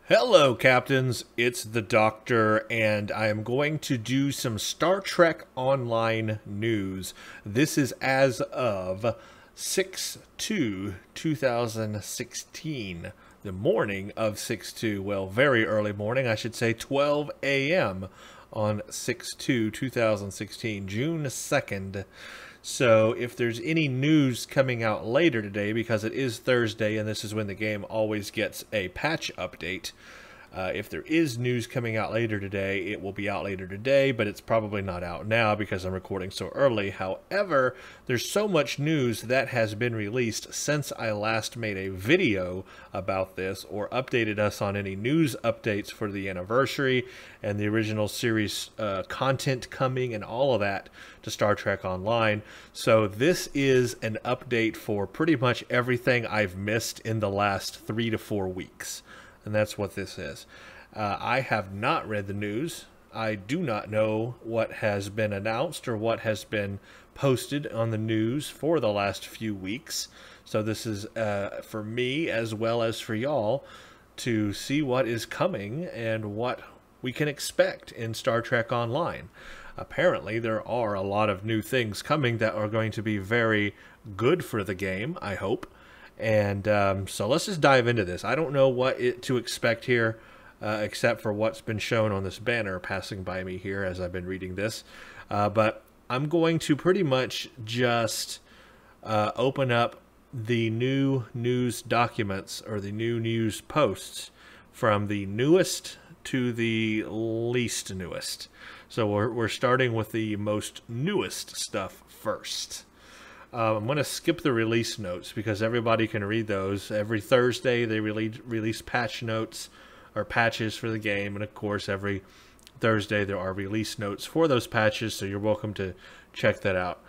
Hello, Captains. It's the Doctor, and I am going to do some Star Trek Online news. This is as of 6/2/2016, the morning of 6/2. Well, very early morning, I should say 12 a.m. on 6/2/2016, June 2nd. So if there's any news coming out later today, because it is Thursday and this is when the game always gets a patch update, if there is news coming out later today, it will be out later today, but it's probably not out now because I'm recording so early. However, there's so much news that has been released since I last made a video about this or updated us on any news updates for the anniversary and the original series content coming and all of that to Star Trek Online. So this is an update for pretty much everything I've missed in the last 3 to 4 weeks. And that's what this is. I have not read the news. I do not know what has been announced or what has been posted on the news for the last few weeks. So this is for me as well as for y'all to see what is coming and what we can expect in Star Trek Online. Apparently there are a lot of new things coming that are going to be very good for the game, I hope. And so let's just dive into this. I don't know what to expect here, except for what's been shown on this banner passing by me here as I've been reading this. But I'm going to pretty much just open up the new news documents or the new news posts from the newest to the least newest. So we're starting with the most newest stuff first. I'm going to skip the release notes because everybody can read those. Every Thursday they release patch notes or patches for the game, and of course every Thursday there are release notes for those patches, so you're welcome to check that out.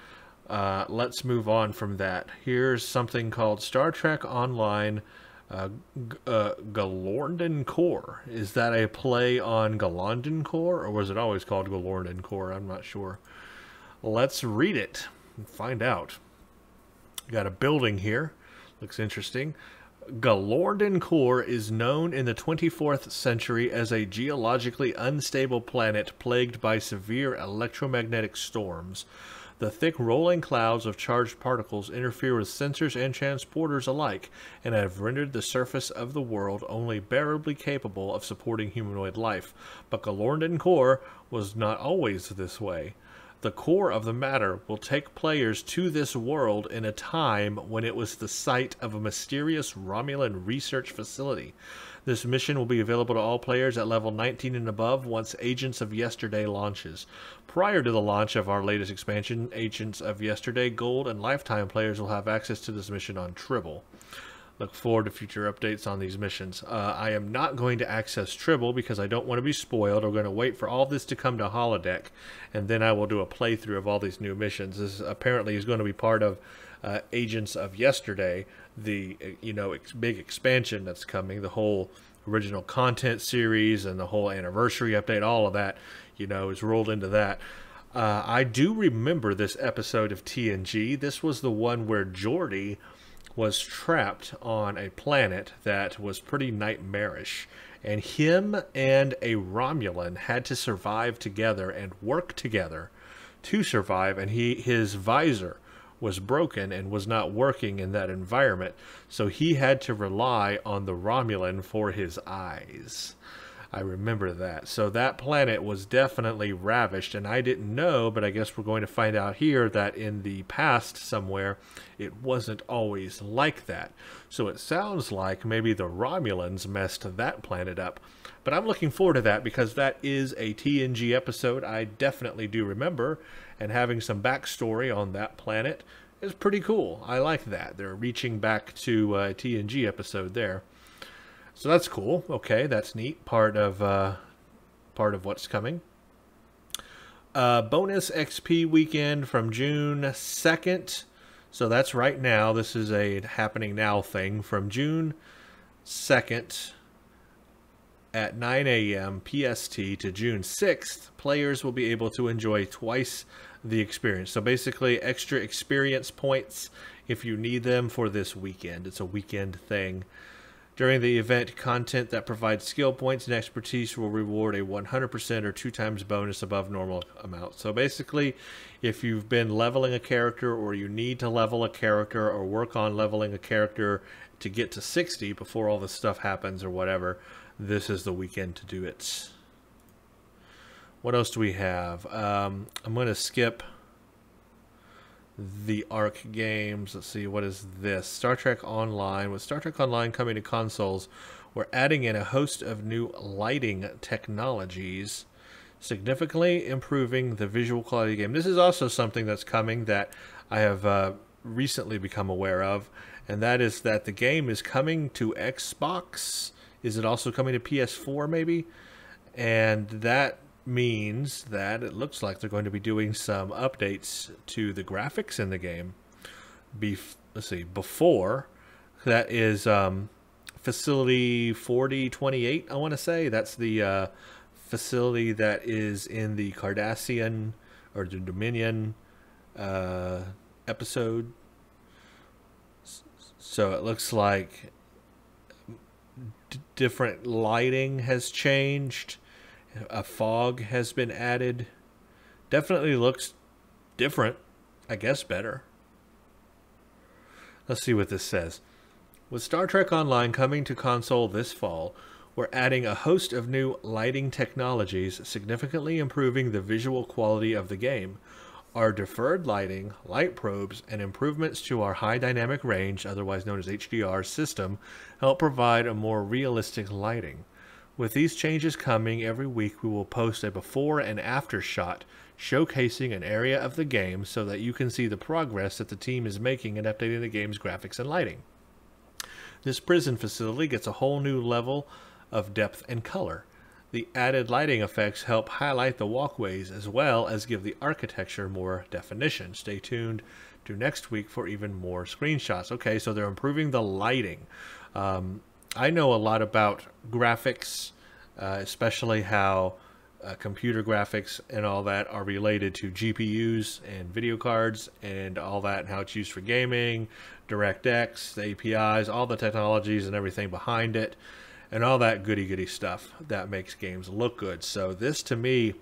Let's move on from that. Here's something called Star Trek Online Galondon Core. Is that a play on Galondon Core, or was it always called Galondon Core? I'm not sure. Let's read it and find out. Got a building here. Looks interesting. Galondon Core is known in the 24th century as a geologically unstable planet plagued by severe electromagnetic storms. The thick rolling clouds of charged particles interfere with sensors and transporters alike and have rendered the surface of the world only bearably capable of supporting humanoid life. But Galondon Core was not always this way. The core of the matter will take players to this world in a time when it was the site of a mysterious Romulan research facility. This mission will be available to all players at level 19 and above once Agents of Yesterday launches. Prior to the launch of our latest expansion, Agents of Yesterday, Gold, and Lifetime players will have access to this mission on Tribble. Look forward to future updates on these missions. I am not going to access Tribble because I don't want to be spoiled. I'm going to wait for all this to come to holodeck, and then I will do a playthrough of all these new missions. This apparently is going to be part of Agents of Yesterday, the big expansion that's coming, the whole original content series and the whole anniversary update, all of that, is rolled into that. I do remember this episode of TNG. This was the one where Geordi was trapped on a planet that was pretty nightmarish, and him and a Romulan had to survive together and work together to survive, and his visor was broken and was not working in that environment, so he had to rely on the Romulan for his eyes. I remember that. So that planet was definitely ravished, and I didn't know, but I guess we're going to find out here that in the past somewhere, it wasn't always like that. So it sounds like maybe the Romulans messed that planet up. But I'm looking forward to that because that is a TNG episode I definitely do remember, and having some backstory on that planet is pretty cool. I like that. They're reaching back to a TNG episode there. So that's cool. Okay, that's neat. Part of what's coming. Bonus XP weekend from June 2nd. So that's right now. This is a happening now thing. From June 2nd at 9 a.m. PST to June 6th, players will be able to enjoy twice the experience. So basically extra experience points if you need them for this weekend. It's a weekend thing. During the event, content that provides skill points and expertise will reward a 100% or 2 times bonus above normal amount. So basically, if you've been leveling a character, or you need to level a character or work on leveling a character to get to 60 before all this stuff happens or whatever, this is the weekend to do it. What else do we have? I'm going to skip the Arc games. Let's see, what is this? Star Trek Online. With Star Trek Online coming to consoles, we're adding in a host of new lighting technologies, significantly improving the visual quality of the game. This is also something that's coming that I have recently become aware of, and that is that the game is coming to Xbox. Is it also coming to PS4 maybe? And that means that it looks like they're going to be doing some updates to the graphics in the game. Let's see, before that is facility 4028, I want to say. That's the facility that is in the Cardassian or the Dominion episode. So it looks like different lighting has changed. A fog has been added. Definitely looks different. I guess better. Let's see what this says. With Star Trek Online coming to console this fall, we're adding a host of new lighting technologies, significantly improving the visual quality of the game. Our deferred lighting, light probes, and improvements to our high dynamic range, otherwise known as HDR system, help provide a more realistic lighting. With these changes coming, every week we will post a before and after shot showcasing an area of the game so that you can see the progress that the team is making in updating the game's graphics and lighting. This prison facility gets a whole new level of depth and color. The added lighting effects help highlight the walkways as well as give the architecture more definition. Stay tuned to next week for even more screenshots. Okay, so they're improving the lighting. I know a lot about graphics, especially how computer graphics and all that are related to GPUs and video cards and all that, and how it's used for gaming, DirectX, the APIs, all the technologies and everything behind it, and all that goody stuff that makes games look good. So this to me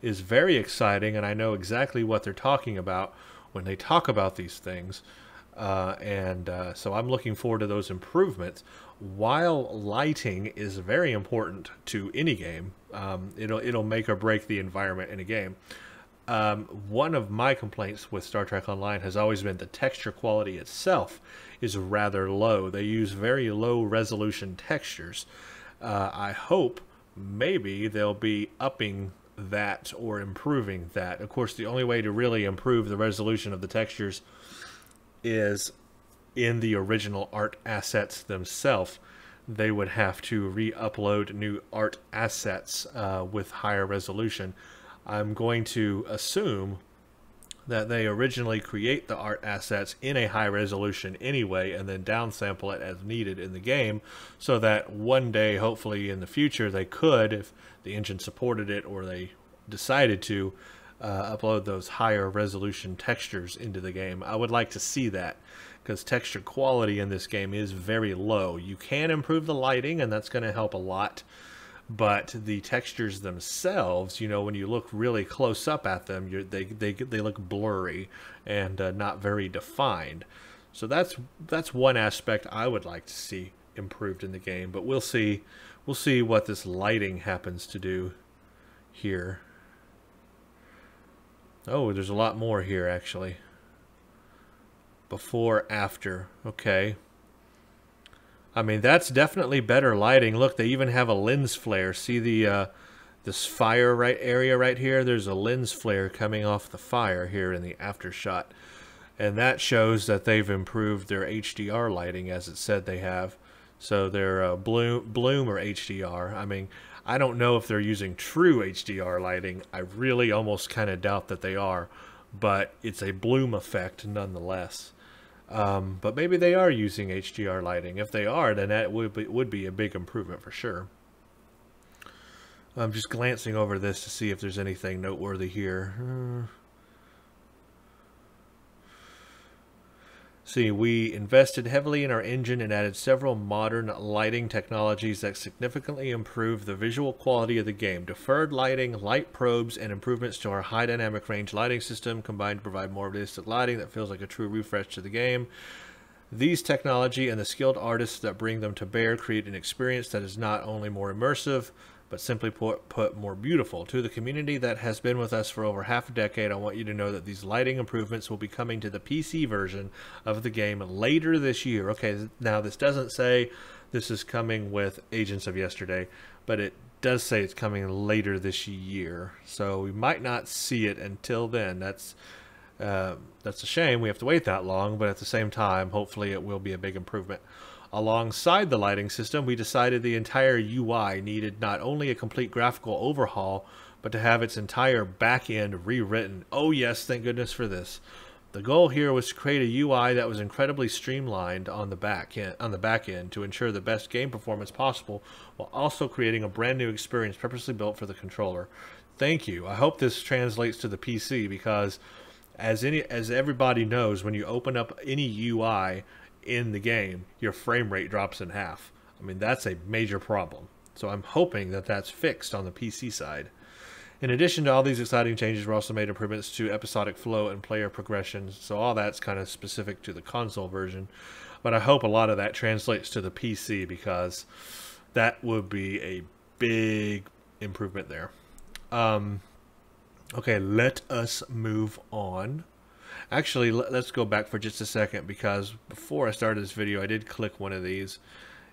is very exciting, and I know exactly what they're talking about when they talk about these things. So I'm looking forward to those improvements. While lighting is very important to any game, it'll make or break the environment in a game. One of my complaints with Star Trek Online has always been the texture quality itself is rather low. They use very low resolution textures. I hope maybe they'll be upping that or improving that. Of course, the only way to really improve the resolution of the textures is in the original art assets themselves. They would have to re-upload new art assets with higher resolution. I'm going to assume that they originally create the art assets in a high resolution anyway and then downsample it as needed in the game, so that one day, hopefully in the future, they could, if the engine supported it or they decided to, upload those higher resolution textures into the game. I would like to see that, because texture quality in this game is very low. You can improve the lighting, and that's going to help a lot, but the textures themselves, you know, when you look really close up at them, they look blurry and not very defined. So that's one aspect I would like to see improved in the game, but we'll see what this lighting happens to do here. Oh, there's a lot more here, actually. Before, after. Okay. I mean, that's definitely better lighting. Look, they even have a lens flare. See the this fire area right here? There's a lens flare coming off the fire here in the after shot. And that shows that they've improved their HDR lighting, as it said they have. So their bloom or HDR. I mean, I don't know if they're using true HDR lighting. I really almost kind of doubt that they are, but it's a bloom effect nonetheless. But maybe they are using HDR lighting. If they are, then that would be a big improvement for sure. I'm just glancing over this to see if there's anything noteworthy here. See, we invested heavily in our engine and added several modern lighting technologies that significantly improve the visual quality of the game. Deferred lighting, light probes, and improvements to our high dynamic range lighting system combined to provide more realistic lighting that feels like a true refresh to the game. These technology and the skilled artists that bring them to bear create an experience that is not only more immersive, but simply put more beautiful. To the community that has been with us for over half a decade, I want you to know that these lighting improvements will be coming to the PC version of the game later this year. Okay, now this doesn't say this is coming with Agents of Yesterday, but it does say it's coming later this year. So we might not see it until then. That's a shame we have to wait that long, but at the same time, hopefully it will be a big improvement. Alongside the lighting system, we decided the entire UI needed not only a complete graphical overhaul, but to have its entire back end rewritten. Oh yes, thank goodness for this. The goal here was to create a UI that was incredibly streamlined on the back end to ensure the best game performance possible, while also creating a brand new experience purposely built for the controller. Thank you. I hope this translates to the PC, because as everybody knows, when you open up any UI in the game, your frame rate drops in half. I mean, that's a major problem. So I'm hoping that that's fixed on the PC side. In addition to all these exciting changes, we also made improvements to episodic flow and player progression. So all that's kind of specific to the console version. But I hope a lot of that translates to the PC, because that would be a big improvement there. Okay, let us move on. Actually, let's go back for just a second, because before I started this video, I did click one of these,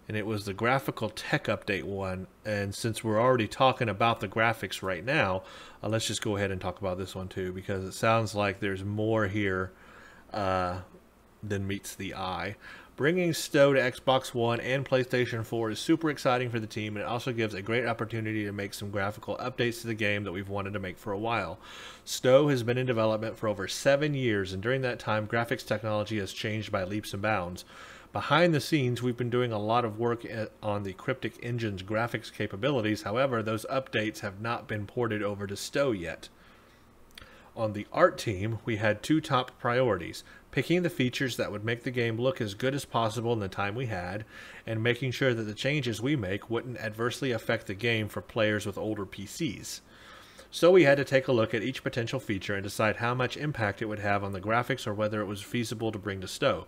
and it was the Graphical Tech Update one. And since we're already talking about the graphics right now, let's just go ahead and talk about this one too, because it sounds like there's more here than meets the eye. Bringing Stow to Xbox One and PlayStation 4 is super exciting for the team, and it also gives a great opportunity to make some graphical updates to the game that we've wanted to make for a while. Stow has been in development for over 7 years, and during that time, graphics technology has changed by leaps and bounds. Behind the scenes, we've been doing a lot of work on the Cryptic Engine's graphics capabilities. However, those updates have not been ported over to Stow yet. On the art team, we had two top priorities: picking the features that would make the game look as good as possible in the time we had, and making sure that the changes we make wouldn't adversely affect the game for players with older PCs. So we had to take a look at each potential feature and decide how much impact it would have on the graphics, or whether it was feasible to bring to Stow.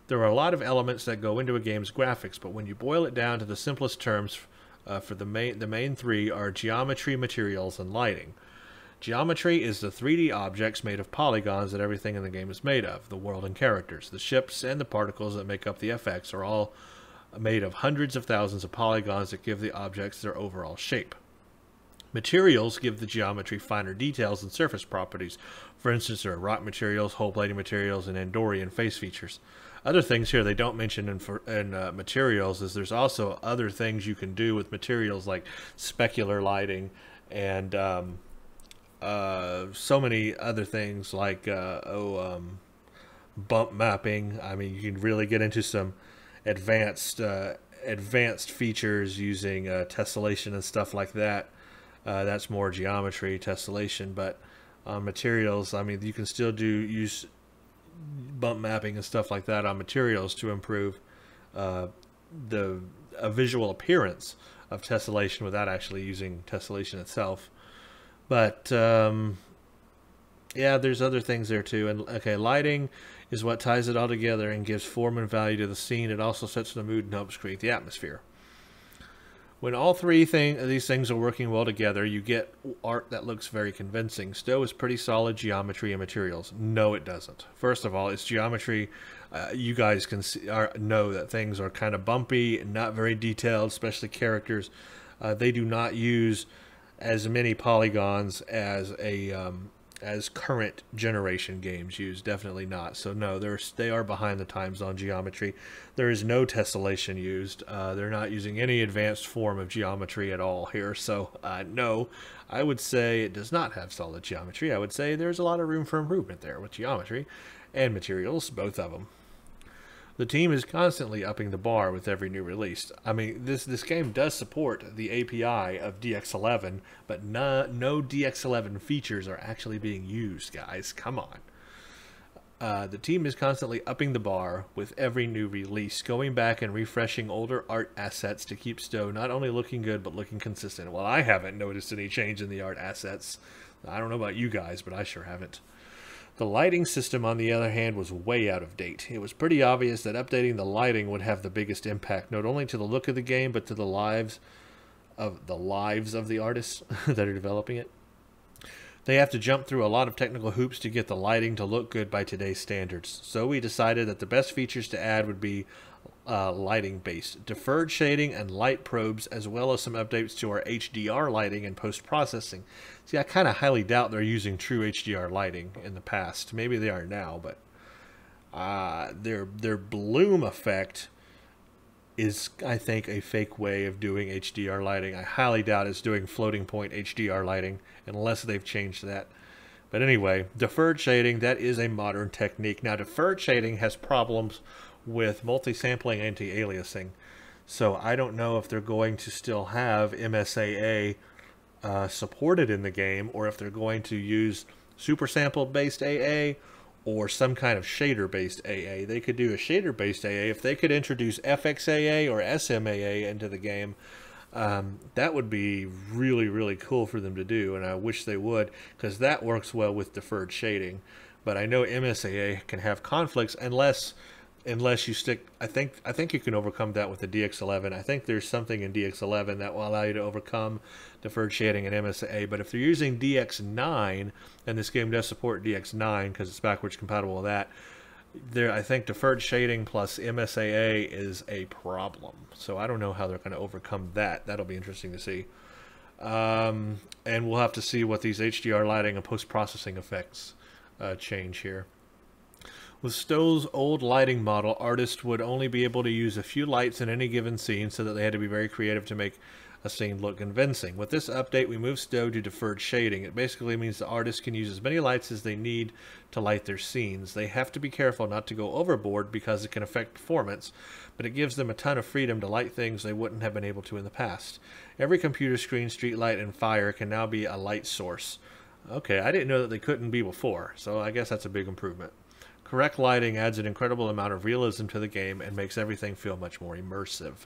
There are a lot of elements that go into a game's graphics, but when you boil it down to the simplest terms, for the main three are geometry, materials, and lighting. Geometry is the 3D objects made of polygons that everything in the game is made of. The world and characters, the ships, and the particles that make up the FX are all made of hundreds of thousands of polygons that give the objects their overall shape. Materials give the geometry finer details and surface properties. For instance, there are rock materials, hull plating materials, and Andorian face features. Other things here they don't mention in materials is there's also other things you can do with materials, like specular lighting and so many other things, like bump mapping. I mean, you can really get into some advanced features using tessellation and stuff like that. That's more geometry, tessellation, but materials, I mean, you can still use bump mapping and stuff like that on materials to improve the visual appearance of tessellation without actually using tessellation itself. But yeah, there's other things there too. And okay, lighting is what ties it all together and gives form and value to the scene. It also sets the mood and helps create the atmosphere. When all three of these things are working well together, you get art that looks very convincing. Stow is pretty solid geometry and materials. No, it doesn't. First of all, it's geometry. You guys can know that things are kind of bumpy and not very detailed, especially characters. They do not use as many polygons as current generation games use. Definitely not. So no, they are behind the times on geometry. There is no tessellation used. They're not using any advanced form of geometry at all here. So no, I would say it does not have solid geometry. I would say there's a lot of room for improvement there with geometry and materials, both of them. The team is constantly upping the bar with every new release. I mean, this game does support the API of DX11, but no DX11 features are actually being used, guys. Come on. The team is constantly upping the bar with every new release, going back and refreshing older art assets to keep Stowe not only looking good, but looking consistent. Well, I haven't noticed any change in the art assets. I don't know about you guys, but I sure haven't. The lighting system, on the other hand, was way out of date. It was pretty obvious that updating the lighting would have the biggest impact, not only to the look of the game, but to the lives of the artists that are developing it. They have to jump through a lot of technical hoops to get the lighting to look good by today's standards. So we decided that the best features to add would be lighting-based, deferred shading and light probes, as well as some updates to our HDR lighting and post-processing. See, I kind of highly doubt they're using true HDR lighting in the past. Maybe they are now, but their bloom effect is, I think, a fake way of doing HDR lighting. I highly doubt it's doing floating point HDR lighting unless they've changed that. But anyway, deferred shading, that is a modern technique. Now, deferred shading has problems with multi-sampling anti-aliasing. So I don't know if they're going to still have MSAA supported in the game, or if they're going to use super sample based AA or some kind of shader based AA. They could do a shader based AA. If they could introduce FXAA or SMAA into the game, that would be really, really cool for them to do, and I wish they would, because that works well with deferred shading. But I know MSAA can have conflicts unless you stick. I think you can overcome that with the DX11. I think there's something in DX11 that will allow you to overcome deferred shading and MSAA. But if they're using DX9, and this game does support DX9 because it's backwards compatible with that, I think deferred shading plus MSAA is a problem. So I don't know how they're going to overcome that. That'll be interesting to see. And we'll have to see what these HDR lighting and post-processing effects change here. With Stowe's old lighting model, artists would only be able to use a few lights in any given scene, so that they had to be very creative to make a scene look convincing. With this update, we moved Stowe to deferred shading. It basically means the artists can use as many lights as they need to light their scenes. They have to be careful not to go overboard because it can affect performance, but it gives them a ton of freedom to light things they wouldn't have been able to in the past. Every computer screen, street light, and fire can now be a light source. Okay, I didn't know that they couldn't be before, so I guess that's a big improvement. Correct lighting adds an incredible amount of realism to the game and makes everything feel much more immersive.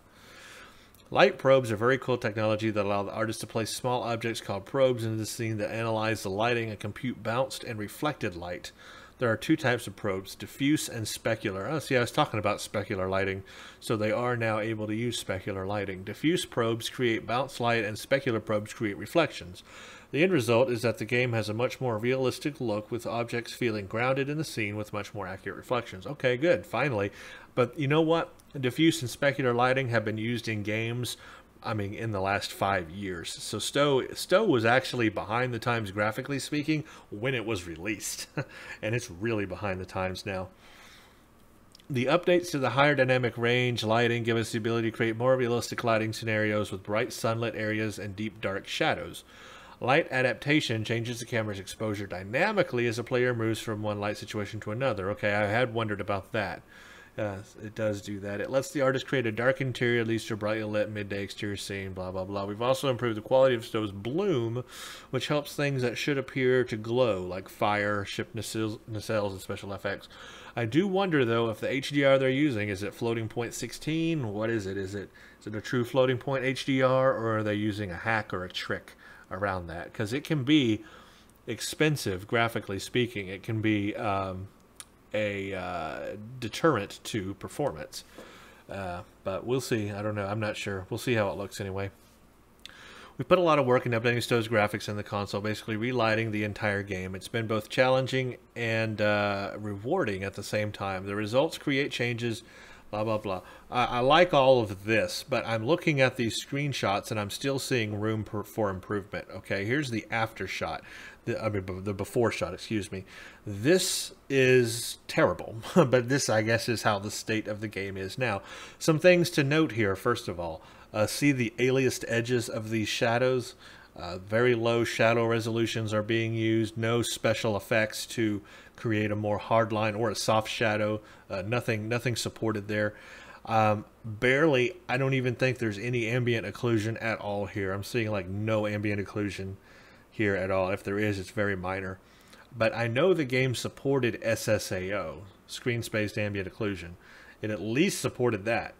Light probes are very cool technology that allow the artist to place small objects called probes into the scene that analyze the lighting and compute bounced and reflected light. There are two types of probes, diffuse and specular. Oh, see, I was talking about specular lighting, so they are now able to use specular lighting. Diffuse probes create bounce light and specular probes create reflections. The end result is that the game has a much more realistic look, with objects feeling grounded in the scene with much more accurate reflections. Okay, good, finally. But you know what? Diffuse and specular lighting have been used in games, I mean, in the last 5 years. So Stowe was actually behind the times, graphically speaking, when it was released. And it's really behind the times now. The updates to the higher dynamic range lighting give us the ability to create more realistic lighting scenarios with bright sunlit areas and deep dark shadows. Light adaptation changes the camera's exposure dynamically as a player moves from one light situation to another. Okay, I had wondered about that. It does do that. It lets the artist create a dark interior, leads to a brightly lit midday exterior scene, blah, blah, blah. We've also improved the quality of Stowe's bloom, which helps things that should appear to glow, like fire, ship nacelles, and special effects. I do wonder, though, if the HDR they're using, is it floating point 16? What is it? Is it a true floating point HDR, or are they using a hack or a trick around that? Because it can be expensive, graphically speaking. It can be a deterrent to performance. But we'll see. I don't know. I'm not sure. We'll see how it looks anyway. We put a lot of work in updating Stowe's graphics in the console, basically relighting the entire game. It's been both challenging and rewarding at the same time. The results create changes, blah, blah, blah. I like all of this, but I'm looking at these screenshots and I'm still seeing room for improvement. Okay, here's the after shot. The before shot, excuse me. This is terrible, but this, I guess, is how the state of the game is now. Some things to note here, first of all. See the aliased edges of these shadows? Very low shadow resolutions are being used. No special effects to create a more hard line or a soft shadow. Nothing supported there. Barely, I don't even think there's any ambient occlusion at all here. I'm seeing like no ambient occlusion here at all. If there is, it's very minor. but I know the game supported SSAO, screen spaced ambient occlusion. It at least supported that.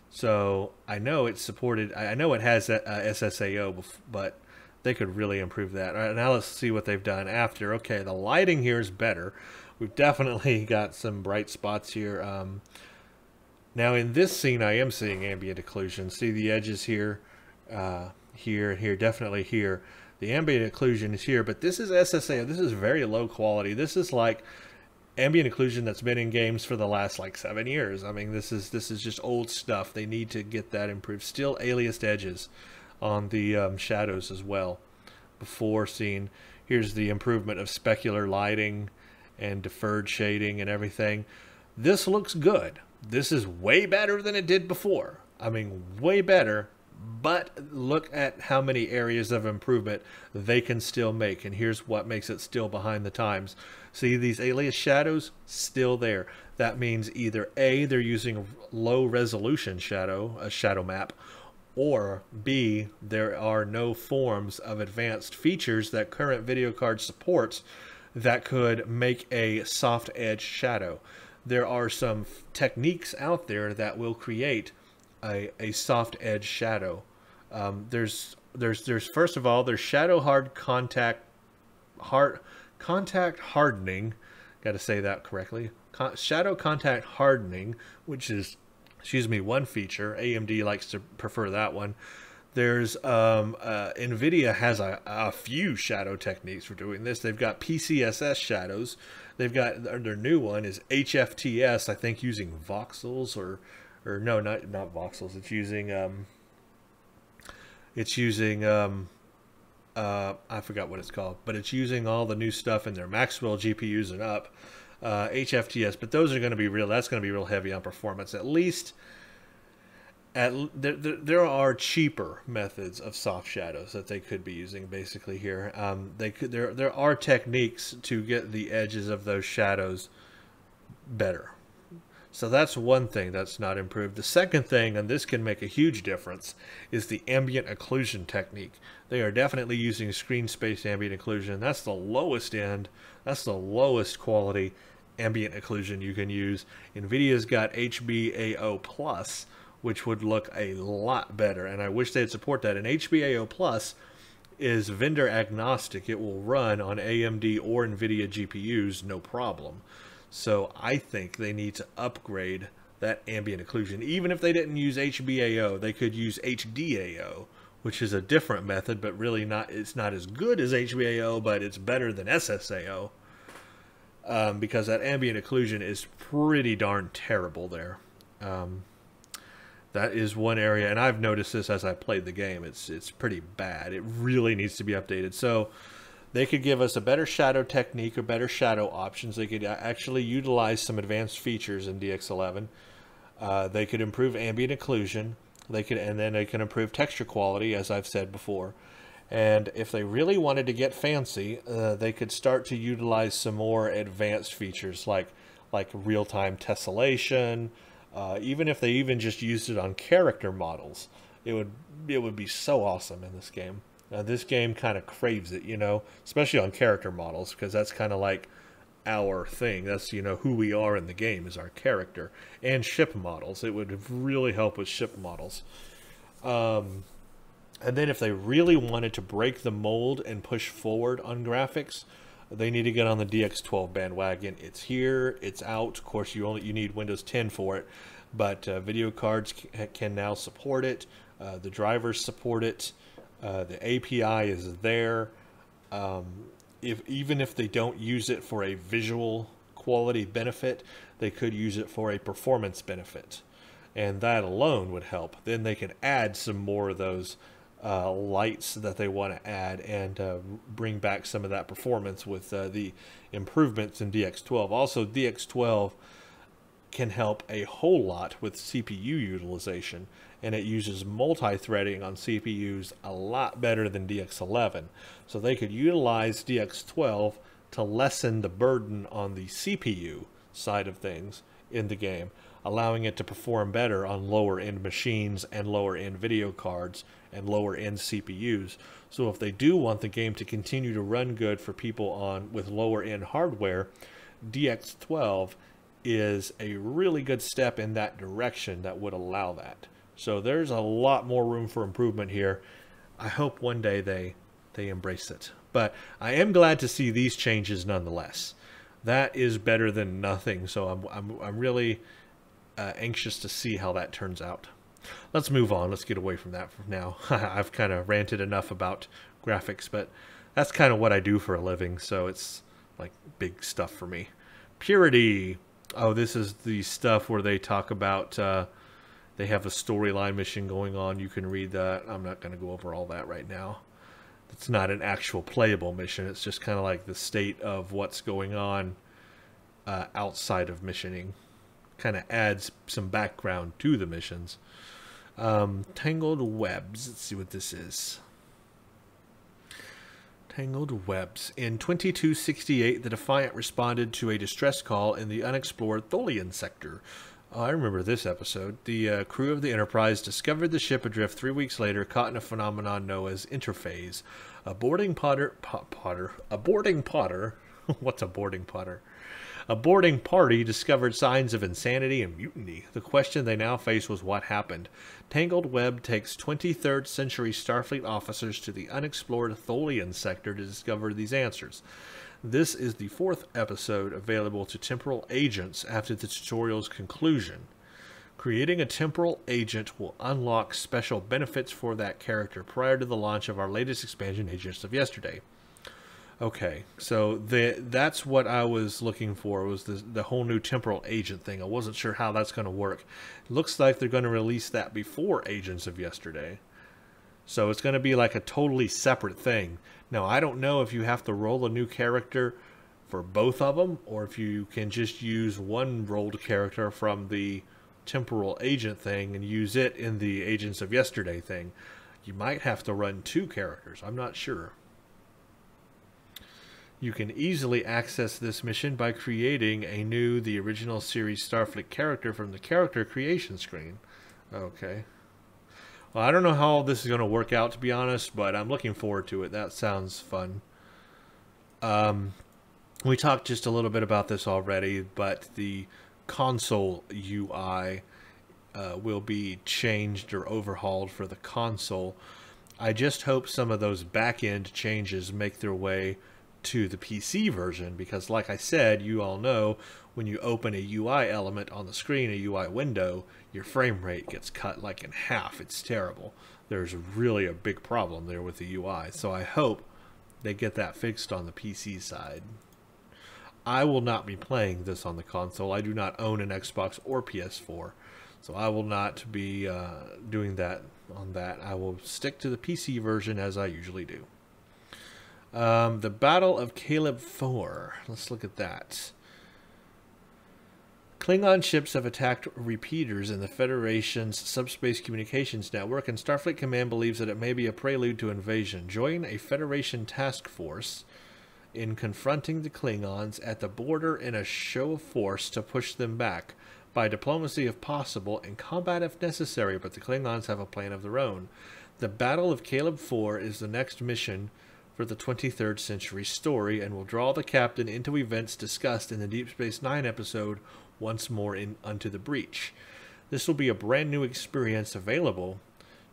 So I know it supported, I know it has SSAO, but they could really improve that. All right, now let's see what they've done after. Okay, the lighting here is better. We've definitely got some bright spots here. Now in this scene, I am seeing ambient occlusion. See the edges here, here, and here, definitely here. The ambient occlusion is here, but this is SSAO. This is very low quality. This is like ambient occlusion that's been in games for the last like 7 years. I mean, this is just old stuff. They need to get that improved. Still aliased edges on the shadows as well. Before seeing, here's the improvement of specular lighting and deferred shading and everything. This looks good. This is way better than it did before. I mean, way better. But look at how many areas of improvement they can still make. And here's what makes it still behind the times. See these alias shadows? Still there. That means either A, they're using low resolution shadow, a shadow map, or B, there are no forms of advanced features that current video card supports that could make a soft edge shadow. There are some techniques out there that will create a soft edge shadow. There's first of all, there's shadow contact hardening. Got to say that correctly. Shadow contact hardening, which is, excuse me, one feature. AMD likes to prefer that one. There's NVIDIA has a few shadow techniques for doing this. They've got PCSS shadows. They've got their new one is HFTS. I think using voxels or no, not voxels. It's using I forgot what it's called, but it's using all the new stuff in their Maxwell GPUs and up, HFTS. But those are going to be real. That's going to be real heavy on performance. At least, there are cheaper methods of soft shadows that they could be using. Basically, here, there are techniques to get the edges of those shadows better. So that's one thing that's not improved. The second thing, and this can make a huge difference, is the ambient occlusion technique. They are definitely using screen space ambient occlusion. That's the lowest end. That's the lowest quality ambient occlusion you can use. NVIDIA's got HBAO Plus, which would look a lot better, and I wish they'd support that. And HBAO Plus is vendor agnostic. It will run on AMD or NVIDIA GPUs, no problem. So I think they need to upgrade that ambient occlusion. Even if they didn't use HBAO, they could use HDAO, which is a different method, but really it's not as good as HBAO, but it's better than SSAO. Because that ambient occlusion is pretty darn terrible there. That is one area, and I've noticed this as I played the game. It's pretty bad. It really needs to be updated. So they could give us a better shadow technique or better shadow options. They could actually utilize some advanced features in DX11. They could improve ambient occlusion. And then they can improve texture quality, as I've said before. And if they really wanted to get fancy, they could start to utilize some more advanced features like real-time tessellation. Even if they even just used it on character models, it would be so awesome in this game. This game kind of craves it, you know, especially on character models, because that's kind of like our thing. That's, you know, who we are in the game is our character. And ship models. It would really help with ship models. And then if they really wanted to break the mold and push forward on graphics, they need to get on the DX12 bandwagon. It's here, it's out. Of course, you need Windows 10 for it, but video cards can now support it. The drivers support it. The API is there. Even if they don't use it for a visual quality benefit, they could use it for a performance benefit, and that alone would help. Then they can add some more of those lights that they want to add and bring back some of that performance with the improvements in DX12. Also, DX12 can help a whole lot with CPU utilization, and it uses multi-threading on CPUs a lot better than DX11. So they could utilize DX12 to lessen the burden on the CPU side of things in the game, allowing it to perform better on lower-end machines and lower-end video cards and lower-end CPUs. So if they do want the game to continue to run good for people with lower-end hardware, DX12 is a really good step in that direction that would allow that. So there's a lot more room for improvement here. I hope one day they embrace it. But I am glad to see these changes nonetheless. That is better than nothing. So I'm really anxious to see how that turns out. Let's move on. Let's get away from that for now. I've kind of ranted enough about graphics, but that's kind of what I do for a living. So it's like big stuff for me. Purity. Oh, this is the stuff where they talk about they have a storyline mission going on. You can read that. I'm not going to go over all that right now. It's not an actual playable mission. It's just kind of like the state of what's going on outside of missioning. Kind of adds some background to the missions. Tangled Webs. Let's see what this is. Tangled Webs. In 2268, the Defiant responded to a distress call in the unexplored Tholian sector. Oh, I remember this episode. The crew of the Enterprise discovered the ship adrift 3 weeks later, caught in a phenomenon known as interphase. A boarding potter. What's a boarding potter? A boarding party discovered signs of insanity and mutiny. The question they now faced was what happened. Tangled Web takes 23rd century Starfleet officers to the unexplored Tholian sector to discover these answers. This is the 4th episode available to temporal agents after the tutorial's conclusion. Creating a temporal agent will unlock special benefits for that character prior to the launch of our latest expansion, Agents of Yesterday. Okay, so that's what I was looking for, was the whole new temporal agent thing. I wasn't sure how that's going to work. It looks like they're going to release that before Agents of Yesterday. So it's going to be like a totally separate thing. Now, I don't know if you have to roll a new character for both of them, or if you can just use one rolled character from the temporal agent thing and use it in the Agents of Yesterday thing. You might have to run 2 characters. I'm not sure. You can easily access this mission by creating a new The Original Series Starfleet character from the character creation screen. Okay. Well, I don't know how this is going to work out, to be honest, but I'm looking forward to it. That sounds fun. We talked just a little bit about this already, but the console UI will be changed or overhauled for the console. I just hope some of those back-end changes make their way to the PC version, because like I said, you all know when you open a UI element on the screen, a UI window, your frame rate gets cut like in half. It's terrible. There's really a big problem there with the UI. So I hope they get that fixed on the PC side. I will not be playing this on the console. I do not own an Xbox or PS4, so I will not be doing that on that. I will stick to the PC version as I usually do. The Battle of Caleb 4. Let's look at that. Klingon ships have attacked repeaters in the Federation's subspace communications network, and Starfleet Command believes that it may be a prelude to invasion. Join a Federation task force in confronting the Klingons at the border in a show of force to push them back, by diplomacy if possible, and combat if necessary, but the Klingons have a plan of their own. The Battle of Caleb 4 is the next mission for the 23rd century story, and will draw the captain into events discussed in the Deep Space Nine episode Once More in Unto the Breach. This will be a brand new experience available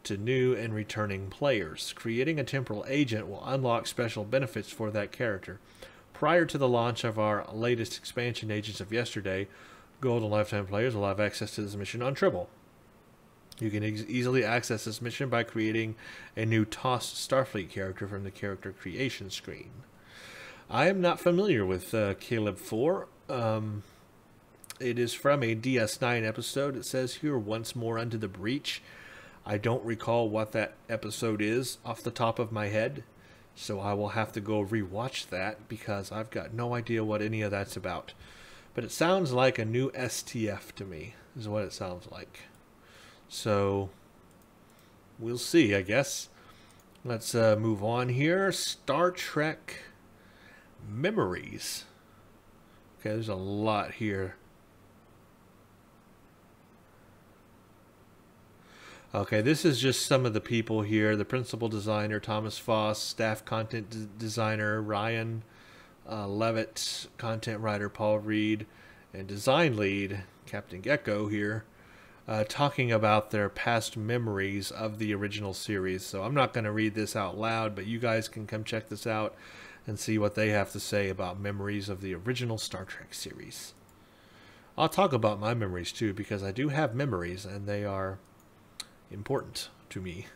to new and returning players. Creating a temporal agent will unlock special benefits for that character. Prior to the launch of our latest expansion, Agents of Yesterday, Gold and Lifetime players will have access to this mission on Tribble. You can easily access this mission by creating a new TOS Starfleet character from the character creation screen. I am not familiar with Caleb 4. It is from a DS9 episode. It says here, Once More Unto the Breach. I don't recall what that episode is off the top of my head, so I will have to go rewatch that, because I've got no idea what any of that's about. But it sounds like a new STF to me, is what it sounds like. So, we'll see, I guess. Let's move on here. Star Trek Memories. Okay, there's a lot here. Okay, this is just some of the people here. The principal designer, Thomas Foss, staff content designer, Ryan Levitt, content writer, Paul Reed, and design lead, Captain Gecko here, talking about their past memories of the original series. So I'm not going to read this out loud, but you guys can come check this out and see what they have to say about memories of the original Star Trek series. I'll talk about my memories too, because I do have memories, and they are important to me.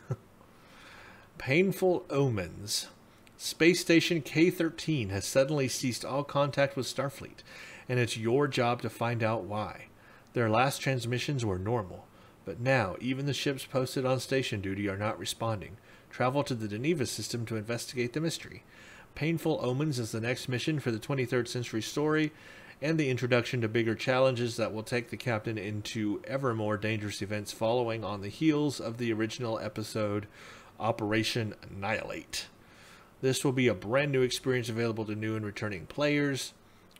Painful omens. Space Station K-13 has suddenly ceased all contact with Starfleet, and it's your job to find out why. Their last transmissions were normal, but now even the ships posted on station duty are not responding. Travel to the Deneva system to investigate the mystery. Painful Omens is the next mission for the 23rd century story, and the introduction to bigger challenges that will take the captain into ever more dangerous events following on the heels of the original episode Operation Annihilate. This will be a brand new experience available to new and returning players.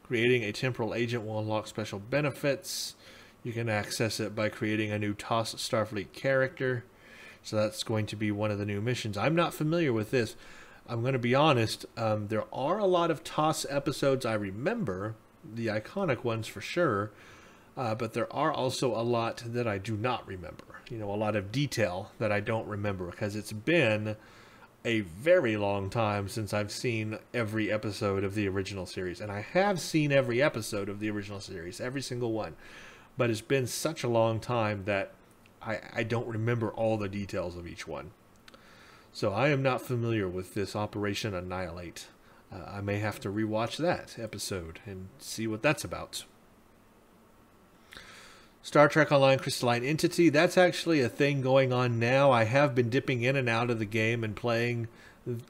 Creating a temporal agent will unlock special benefits. You can access it by creating a new TOS Starfleet character. So that's going to be one of the new missions. I'm not familiar with this. I'm going to be honest. There are a lot of TOS episodes I remember, the iconic ones for sure, but there are also a lot that I do not remember. You know, a lot of detail that I don't remember, because it's been a very long time since I've seen every episode of the original series. And I have seen every episode of the original series, every single one. But it's been such a long time that I don't remember all the details of each one. So I am not familiar with this Operation Annihilate. I may have to rewatch that episode and see what that's about. Star Trek Online Crystalline Entity, that's actually a thing going on now. I have been dipping in and out of the game and playing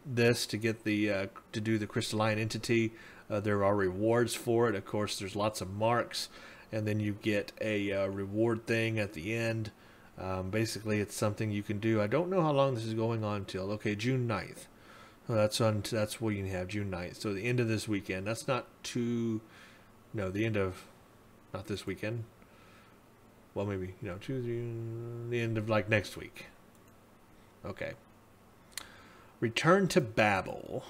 this to get the to do the Crystalline Entity. There are rewards for it. Of course, there's lots of marks, and then you get a reward thing at the end. Basically, it's something you can do. I don't know how long this is going on till. Okay, June 9th. That's what you can have, June 9th. So the end of this weekend. That's not too... No, the end of... Not this weekend. Well, maybe, you know, the end of, like, next week. Okay. Return to Babel.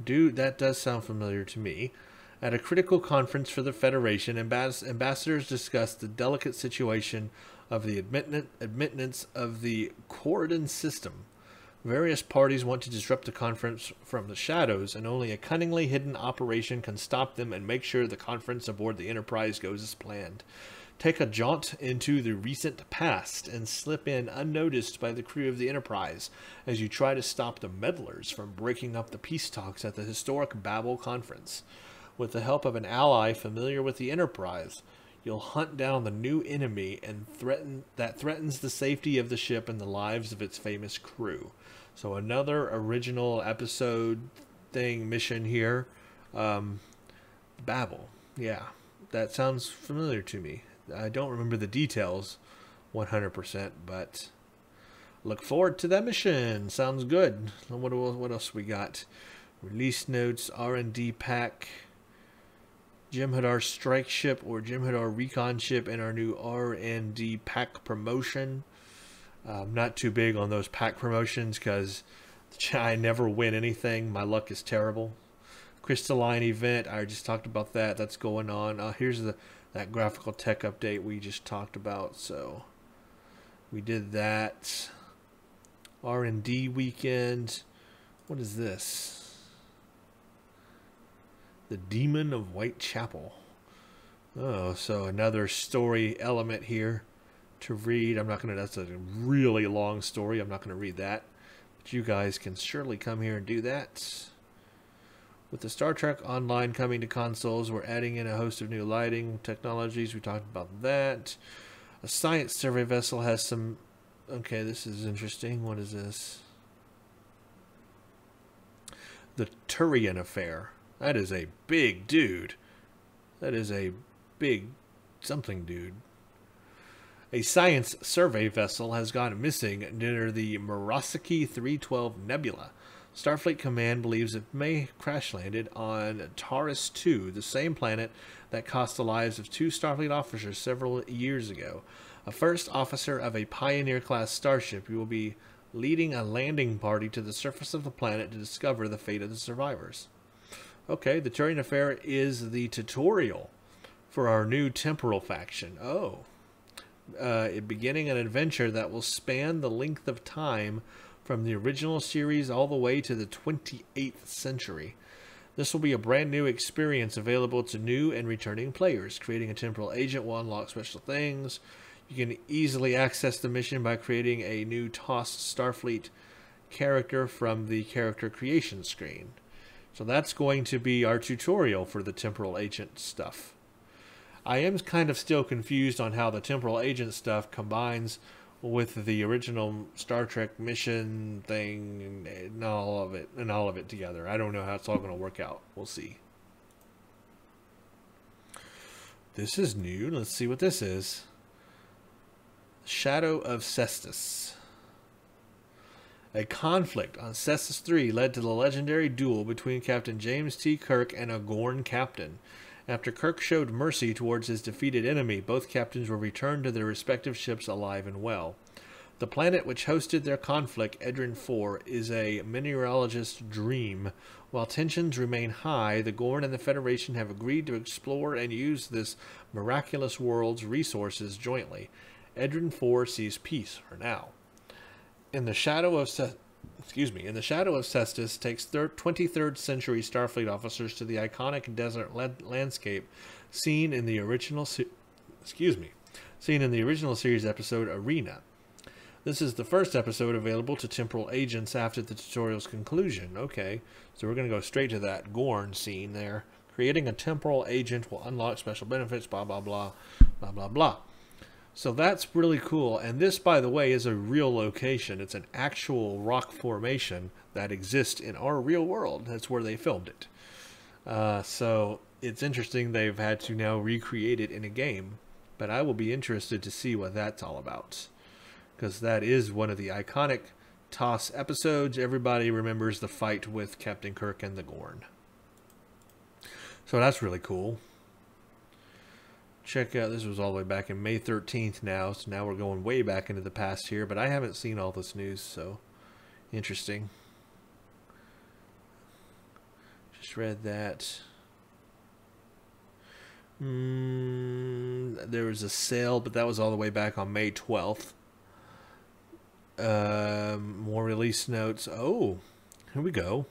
That does sound familiar to me. At a critical conference for the Federation, ambassadors discussed the delicate situation of the admittance of the Corridon system. Various parties want to disrupt the conference from the shadows, and only a cunningly hidden operation can stop them and make sure the conference aboard the Enterprise goes as planned. Take a jaunt into the recent past and slip in unnoticed by the crew of the Enterprise as you try to stop the meddlers from breaking up the peace talks at the historic Babel Conference. With the help of an ally familiar with the Enterprise, you'll hunt down the new enemy and threatens the safety of the ship and the lives of its famous crew. So another original episode mission here. Babel. Yeah, that sounds familiar to me. I don't remember the details 100%, but look forward to that mission. Sounds good. What else we got? Release notes, R&D pack, Jem'Hadar strike ship or Jem'Hadar recon ship, and our new R&D pack promotion. I'm not too big on those pack promotions because I never win anything. My luck is terrible. Crystalline event, I just talked about that. That's going on. Here's that graphical tech update we just talked about. So we did that. R&D weekend. What is this? The Demon of Whitechapel. Oh, so another story element here to read. That's a really long story. I'm not going to read that. But you guys can surely come here and do that. With the Star Trek Online coming to consoles, we're adding in a host of new lighting technologies. We talked about that. A science survey vessel has some... Okay, this is interesting. What is this? The Turian Affair. That is a big dude. That is a big something dude. A science survey vessel has gone missing near the Murasaki 312 Nebula. Starfleet Command believes it may crash landed on Taurus 2, the same planet that cost the lives of 2 Starfleet officers several years ago. A first officer of a Pioneer-class starship, you will be leading a landing party to the surface of the planet to discover the fate of the survivors. Okay, the Turian Affair is the tutorial for our new temporal faction. Oh. Beginning an adventure that will span the length of time from the original series all the way to the 28th century. This will be a brand new experience available to new and returning players. Creating a temporal agent will unlock special things. You can easily access the mission by creating a new TOS Starfleet character from the character creation screen. So that's going to be our tutorial for the temporal agent stuff. I am kind of still confused on how the temporal agent stuff combines with the original Star Trek mission thing and all of it together. I don't know how it's all going to work out. We'll see. This is new. Let's see what this is. Shadow of Cestus. A conflict on Cestus 3 led to the legendary duel between Captain James T. Kirk and a Gorn captain. After Kirk showed mercy towards his defeated enemy, both captains were returned to their respective ships alive and well. The planet which hosted their conflict, Edrin 4, is a mineralogist's dream. While tensions remain high, the Gorn and the Federation have agreed to explore and use this miraculous world's resources jointly. Edrin 4 sees peace for now. In the Shadow of Cestus takes 23rd century Starfleet officers to the iconic desert landscape seen in the original series episode Arena. This is the first episode available to temporal agents after the tutorial's conclusion. Okay, so we're going to go straight to that Gorn scene there. Creating a temporal agent will unlock special benefits, blah blah blah, blah blah blah. So that's really cool. And this, by the way, is a real location. It's an actual rock formation that exists in our real world. That's where they filmed it. So it's interesting they've had to now recreate it in a game. But I will be interested to see what that's all about. Because that is one of the iconic TOS episodes. Everybody remembers the fight with Captain Kirk and the Gorn. So that's really cool. Check out, this was all the way back in May 13th now, so now we're going way back into the past here, but I haven't seen all this news, so interesting. Just read that. There was a sale, but that was all the way back on May 12th. More release notes. Oh, here we go.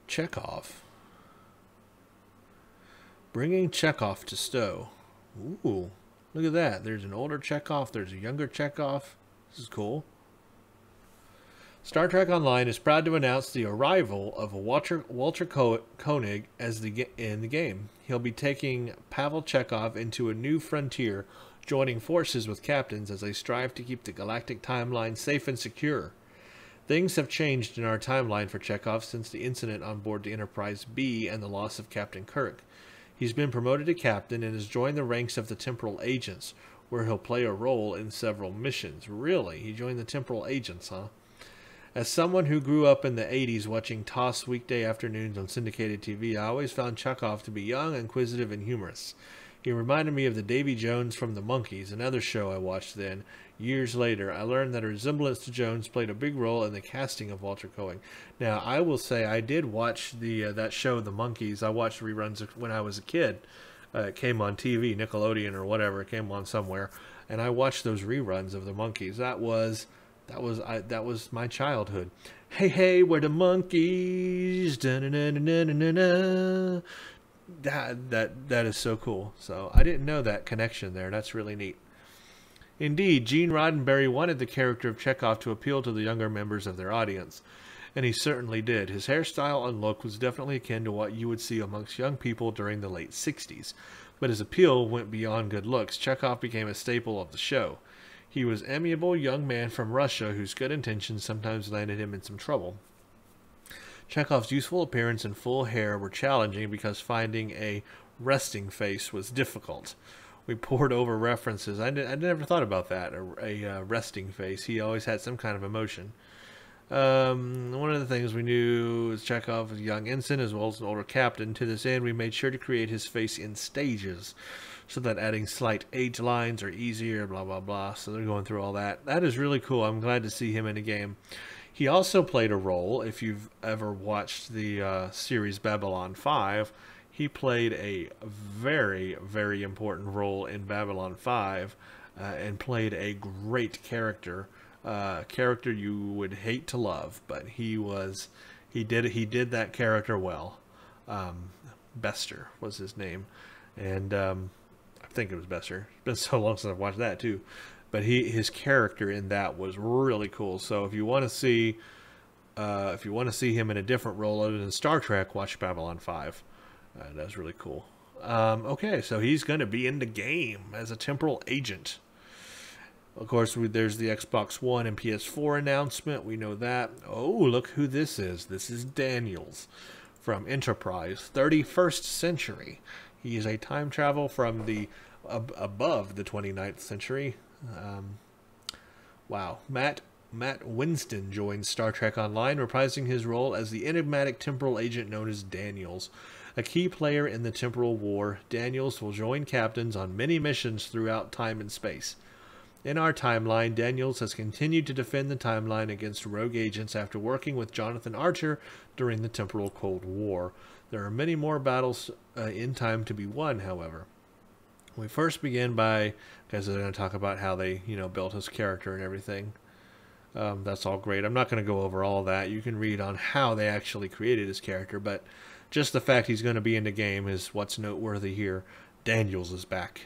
Chekhov. Bringing Chekhov to Stowe. Ooh, look at that. There's an older Chekhov. There's a younger Chekhov. This is cool. Star Trek Online is proud to announce the arrival of Walter Koenig in the game. He'll be taking Pavel Chekhov into a new frontier, joining forces with captains as they strive to keep the galactic timeline safe and secure. Things have changed in our timeline for Chekhov since the incident on board the Enterprise B and the loss of Captain Kirk. He's been promoted to captain and has joined the ranks of the Temporal Agents, where he'll play a role in several missions. Really? He joined the Temporal Agents, huh? As someone who grew up in the 80s watching TOS weekday afternoons on syndicated TV, I always found Chekhov to be young, inquisitive, and humorous. He reminded me of the Davy Jones from the Monkees, another show I watched then. Years later, I learned that a resemblance to Jones played a big role in the casting of Walter Koenig. Now, I will say I did watch that show, The Monkees. I watched reruns when I was a kid. It came on TV, Nickelodeon or whatever. It came on somewhere, and I watched those reruns of The Monkees. That was my childhood. Hey, hey, we're the monkeys. Da-na-na-na-na-na-na. That is so cool. So I didn't know that connection there. That's really neat. Indeed, Gene Roddenberry wanted the character of Chekhov to appeal to the younger members of their audience, and he certainly did. His hairstyle and look was definitely akin to what you would see amongst young people during the late 60s, but his appeal went beyond good looks. Chekhov became a staple of the show. He was an amiable young man from Russia whose good intentions sometimes landed him in some trouble. Chekhov's youthful appearance and full hair were challenging because finding a resting face was difficult. We pored over references. I never thought about that, a resting face. He always had some kind of emotion. One of the things we knew is Chekhov was a young ensign as well as an older captain. To this end, we made sure to create his face in stages so that adding slight age lines are easier, blah, blah, blah. So they're going through all that. That is really cool. I'm glad to see him in a game. He also played a role, if you've ever watched the series Babylon 5, he played a very, very important role in Babylon 5 and played a great character. Character you would hate to love, but he did that character well. Bester was his name, and I think it was Bester. It's been so long since I've watched that too, but his character in that was really cool. So if you want to see him in a different role other than Star Trek, watch Babylon 5. That's really cool. Okay, so he's going to be in the game as a temporal agent. Of course, there's the Xbox One and PS4 announcement. We know that. Oh, look who this is. This is Daniels from Enterprise, 31st century. He is a time travel from the above the 29th century. Wow. Matt Winston joins Star Trek Online, reprising his role as the enigmatic temporal agent known as Daniels. A key player in the temporal war, Daniels will join captains on many missions throughout time and space. In our timeline, Daniels has continued to defend the timeline against rogue agents after working with Jonathan Archer during the temporal Cold War. There are many more battles in time to be won, however. We first begin by, guys, they're going to talk about how they, built his character and everything. That's all great. I'm not going to go over all that. You can read on how they actually created his character, but just the fact he's going to be in the game is what's noteworthy here. Daniels is back.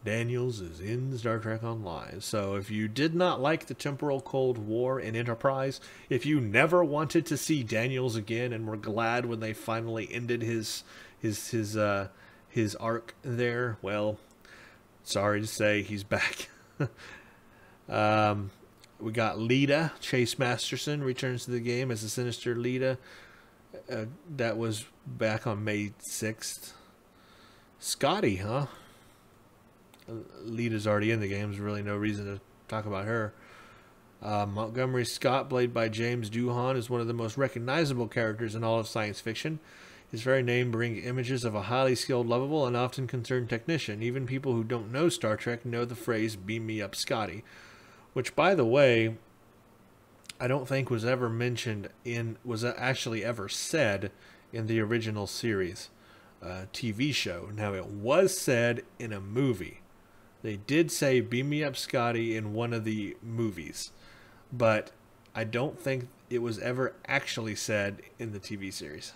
Daniels is in Star Trek Online. So if you did not like the temporal Cold War in Enterprise, if you never wanted to see Daniels again and were glad when they finally ended his arc there, well, sorry to say he's back. We got Lita. Chase Masterson returns to the game as the sinister Lita. That was back on May 6th. Scotty, huh? Lita's already in the game. There's really no reason to talk about her. Montgomery Scott, played by James Doohan, is one of the most recognizable characters in all of science fiction. His very name brings images of a highly skilled, lovable, and often concerned technician. Even people who don't know Star Trek know the phrase, "Beam me up, Scotty," which, by the way, I don't think was actually ever said in the original series TV show. Now, it was said in a movie. They did say "Beam me up, Scotty" in one of the movies, but I don't think it was ever actually said in the TV series.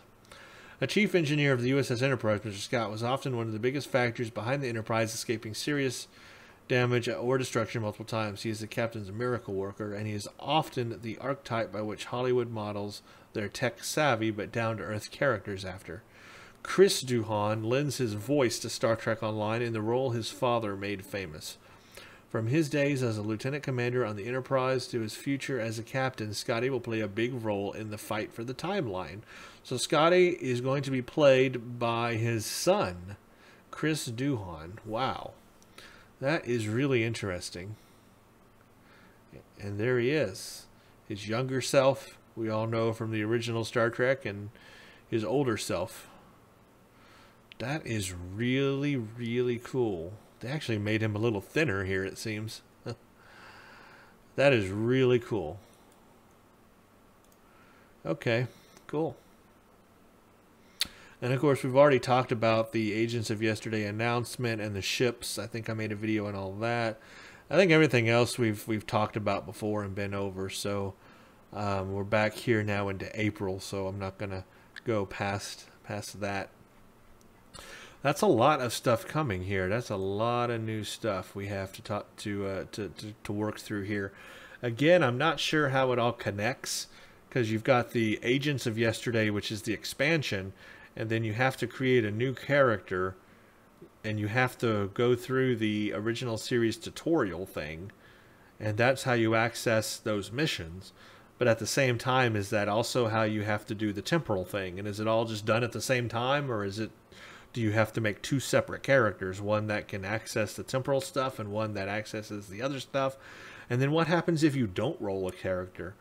A chief engineer of the USS Enterprise, Mr. Scott was often one of the biggest factors behind the Enterprise escaping serious damage or destruction multiple times. He is the captain's miracle worker, and he is often the archetype by which Hollywood models their tech-savvy but down-to-earth characters after. Chris Doohan lends his voice to Star Trek Online in the role his father made famous. From his days as a lieutenant commander on the Enterprise to his future as a captain, Scotty will play a big role in the fight for the timeline. So Scotty is going to be played by his son, Chris Doohan. Wow. That is really interesting. And there he is. His younger self, we all know from the original Star Trek, and his older self. That is really, really cool. They actually made him a little thinner here, it seems. That is really cool. Okay, cool. And of course, we've already talked about the Agents of Yesterday announcement and the ships. I think I made a video on all that. I think everything else we've talked about before and been over. So we're back here now into April, so I'm not gonna go past that. That's a lot of stuff coming here. That's a lot of new stuff we have to talk to work through here. Again, I'm not sure how it all connects, because you've got the Agents of Yesterday, which is the expansion, and then you have to create a new character, and you have to go through the original series tutorial thing, and that's how you access those missions. But at the same time, is that also how you have to do the temporal thing? And is it all just done at the same time, or do you have to make two separate characters, one that can access the temporal stuff and one that accesses the other stuff? And then what happens if you don't roll a character?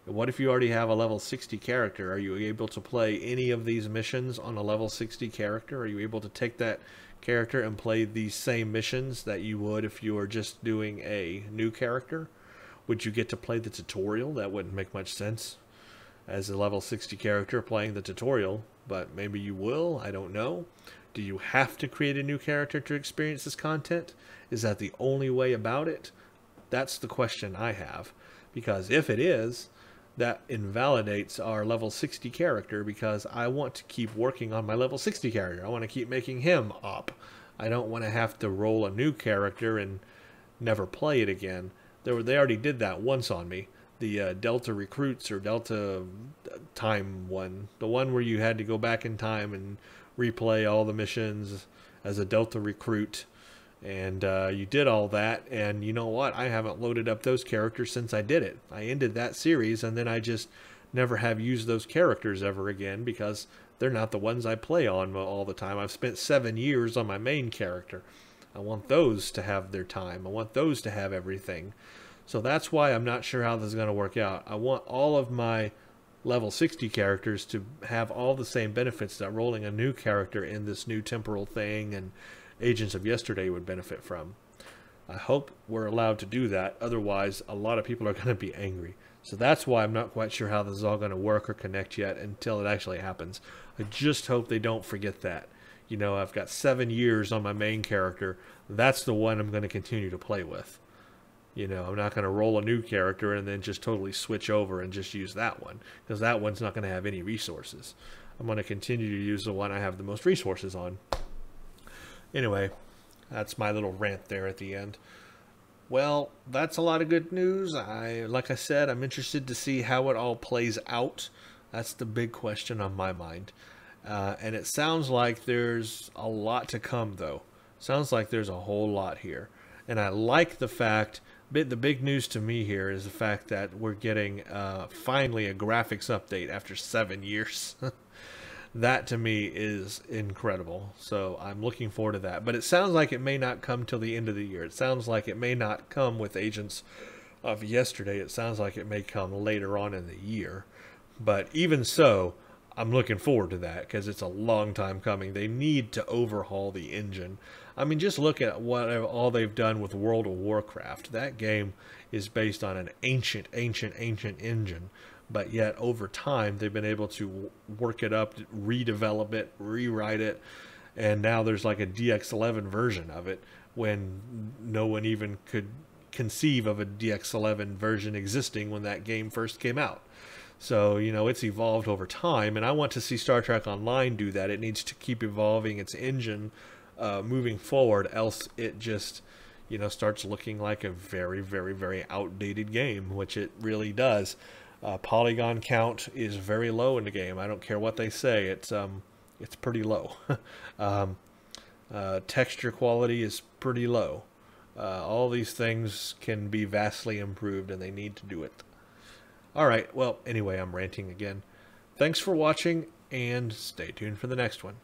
What if you already have a level 60 character? Are you able to play any of these missions on a level 60 character? Are you able to take that character and play these same missions that you would if you were just doing a new character? Would you get to play the tutorial? That wouldn't make much sense as a level 60 character playing the tutorial, but maybe you will. I don't know. Do you have to create a new character to experience this content? Is that the only way about it? That's the question I have, because if it is, that invalidates our level 60 character, because I want to keep working on my level 60 character. I want to keep making him up. I don't want to have to roll a new character and never play it again. They already did that once on me. The Delta Recruits or Delta Time one. The one where you had to go back in time and replay all the missions as a Delta Recruit. And you did all that, and you know what? I haven't loaded up those characters since I did it. I ended that series, and then I just never have used those characters ever again, because they're not the ones I play on all the time. I've spent 7 years on my main character. I want those to have their time. I want those to have everything. So that's why I'm not sure how this is going to work out. I want all of my level 60 characters to have all the same benefits that rolling a new character in this new temporal thing and Agents of Yesterday would benefit from. I hope we're allowed to do that. Otherwise, a lot of people are going to be angry. So that's why I'm not quite sure how this is all going to work or connect yet until it actually happens. I just hope they don't forget that. You know, I've got 7 years on my main character. That's the one I'm going to continue to play with. You know, I'm not going to roll a new character and then just totally switch over and just use that one, because that one's not going to have any resources. I'm going to continue to use the one I have the most resources on. Anyway, that's my little rant there at the end. Well, that's a lot of good news. Like I said, I'm interested to see how it all plays out. That's the big question on my mind. And it sounds like there's a lot to come, though. Sounds like there's a whole lot here. And I like the fact, the big news to me here is the fact that we're getting finally a graphics update after 7 years. That to me is incredible. So I'm looking forward to that. But it sounds like it may not come till the end of the year. It sounds like it may not come with Agents of Yesterday. It sounds like it may come later on in the year. But even so, I'm looking forward to that, because it's a long time coming. They need to overhaul the engine. I mean, just look at what all they've done with World of Warcraft. That game is based on an ancient engine. But yet, over time, they've been able to work it up, redevelop it, rewrite it, and now there's like a DX11 version of it, when no one even could conceive of a DX11 version existing when that game first came out. So, you know, it's evolved over time, and I want to see Star Trek Online do that. It needs to keep evolving its engine moving forward, else it just, you know, starts looking like a very outdated game, which it really does. Polygon count is very low in the game. I don't care what they say. It's pretty low. Texture quality is pretty low. All these things can be vastly improved, and they need to do it. Alright, well, anyway, I'm ranting again. Thanks for watching, and stay tuned for the next one.